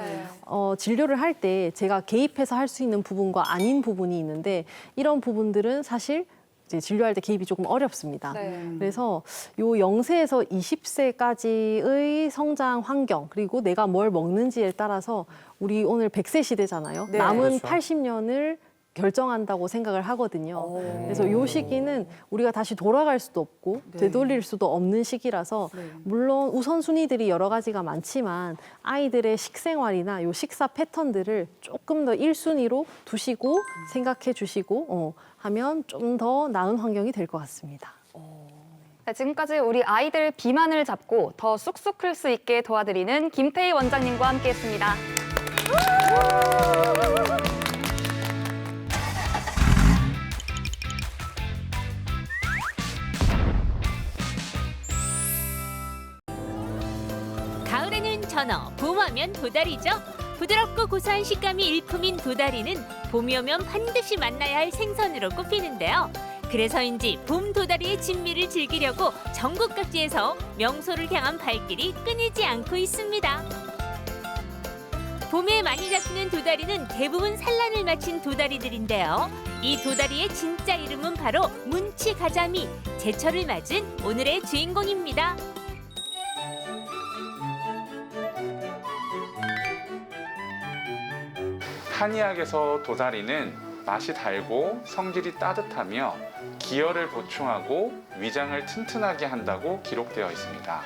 진료를 할 때 제가 개입해서 할 수 있는 부분과 아닌 부분이 있는데 이런 부분들은 사실 이제 진료할 때 개입이 조금 어렵습니다. 그래서 요 0세에서 20세까지의 성장 환경 그리고 내가 뭘 먹는지에 따라서 우리 오늘 100세 시대잖아요. 남은 80년을 결정한다고 생각을 하거든요. 그래서 이 시기는 우리가 다시 돌아갈 수도 없고 되돌릴 수도 없는 시기라서 물론 우선순위들이 여러 가지가 많지만 아이들의 식생활이나 요 식사 패턴들을 조금 더 1순위로 두시고 생각해 주시고 하면 좀 더 나은 환경이 될 것 같습니다. 네, 지금까지 우리 아이들 비만을 잡고 더 쑥쑥 클 수 있게 도와드리는 김태희 원장님과 함께했습니다. 가을에는 전어, 봄하면 도다리죠. 부드럽고 고소한 식감이 일품인 도다리는 봄이 오면 반드시 만나야 할 생선으로 꼽히는데요. 그래서인지 봄 도다리의 진미를 즐기려고 전국 각지에서 명소를 향한 발길이 끊이지 않고 있습니다. 봄에 많이 잡히는 도다리는 대부분 산란을 마친 도다리들인데요. 이 도다리의 진짜 이름은 바로 문치가자미, 제철을 맞은 오늘의 주인공입니다. 한의학에서 도다리는 맛이 달고 성질이 따뜻하며 기혈을 보충하고 위장을 튼튼하게 한다고 기록되어 있습니다.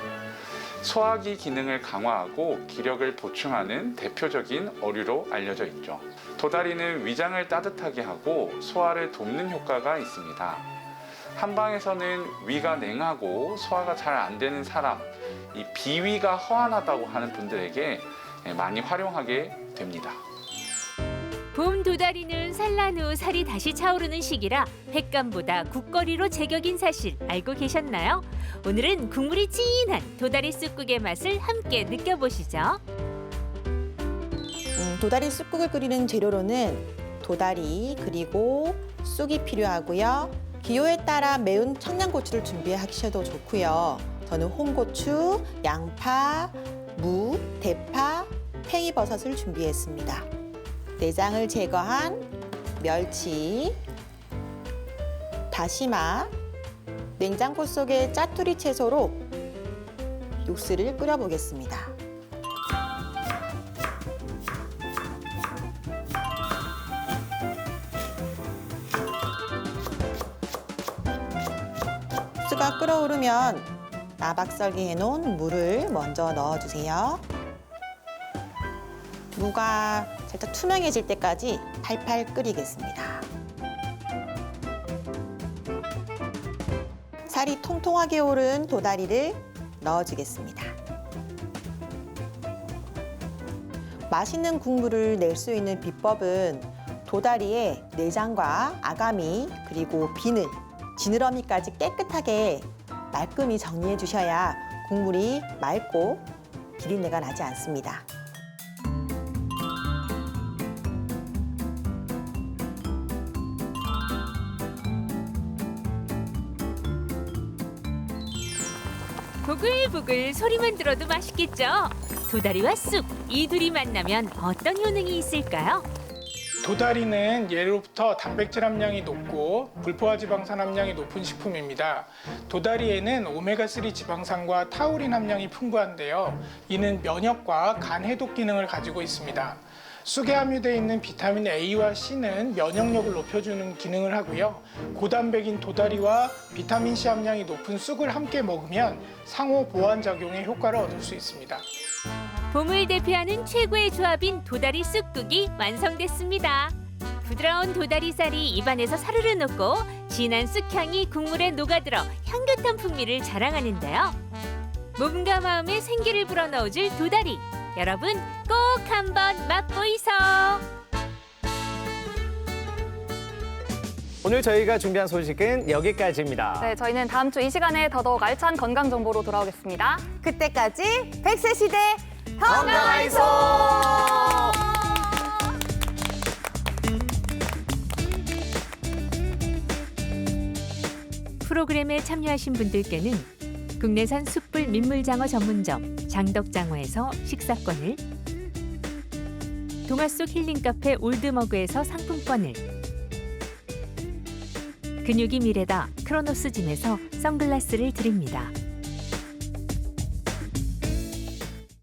소화기 기능을 강화하고 기력을 보충하는 대표적인 어류로 알려져 있죠. 도다리는 위장을 따뜻하게 하고 소화를 돕는 효과가 있습니다. 한방에서는 위가 냉하고 소화가 잘 안 되는 사람, 이 비위가 허한하다고 하는 분들에게 많이 활용하게 됩니다. 봄 도다리는 산란 후 살이 다시 차오르는 시기라 횟감보다 국거리로 제격인 사실 알고 계셨나요? 오늘은 국물이 진한 도다리 쑥국의 맛을 함께 느껴보시죠. 도다리 쑥국을 끓이는 재료로는 도다리 그리고 쑥이 필요하고요. 기호에 따라 매운 청양고추를 준비하셔도 좋고요. 저는 홍고추, 양파, 무, 대파, 팽이버섯을 준비했습니다. 내장을 제거한 멸치, 다시마, 냉장고 속에 짜투리 채소로 육수를 끓여보겠습니다. 육수가 끓어오르면 나박썰기 해놓은 물을 먼저 넣어주세요. 무가 살짝 투명해질 때까지 팔팔 끓이겠습니다. 살이 통통하게 오른 도다리를 넣어주겠습니다. 맛있는 국물을 낼 수 있는 비법은 도다리의 내장과 아가미 그리고 비늘, 지느러미까지 깨끗하게 말끔히 정리해 주셔야 국물이 맑고 비린내가 나지 않습니다. 보글보글 소리만 들어도 맛있겠죠? 도다리와 쑥, 이 둘이 만나면 어떤 효능이 있을까요? 도다리는 예로부터 단백질 함량이 높고 불포화 지방산 함량이 높은 식품입니다. 도다리에는 오메가3 지방산과 타우린 함량이 풍부한데요. 이는 면역과 간 해독 기능을 가지고 있습니다. 쑥에 함유되어 있는 비타민 A와 C는 면역력을 높여주는 기능을 하고요. 고단백인 도다리와 비타민 C 함량이 높은 쑥을 함께 먹으면 상호 보완 작용의 효과를 얻을 수 있습니다. 봄을 대표하는 최고의 조합인 도다리 쑥국이 완성됐습니다. 부드러운 도다리살이 입안에서 사르르 녹고 진한 쑥향이 국물에 녹아들어 향긋한 풍미를 자랑하는데요. 몸과 마음에 생기를 불어넣어줄 도다리. 여러분 꼭 한번 맛보이소. 오늘 저희가 준비한 소식은 여기까지입니다. 네, 저희는 다음 주 이 시간에 더더욱 알찬 건강 정보로 돌아오겠습니다. 그때까지 100세 시대 건강하이소! 프로그램에 참여하신 분들께는 국내산 숯불 민물장어 전문점 장덕장어에서 식사권을, 동화 속 힐링카페 올드머그에서 상품권을, 근육이 미래다 크로노스짐에서 선글라스를 드립니다.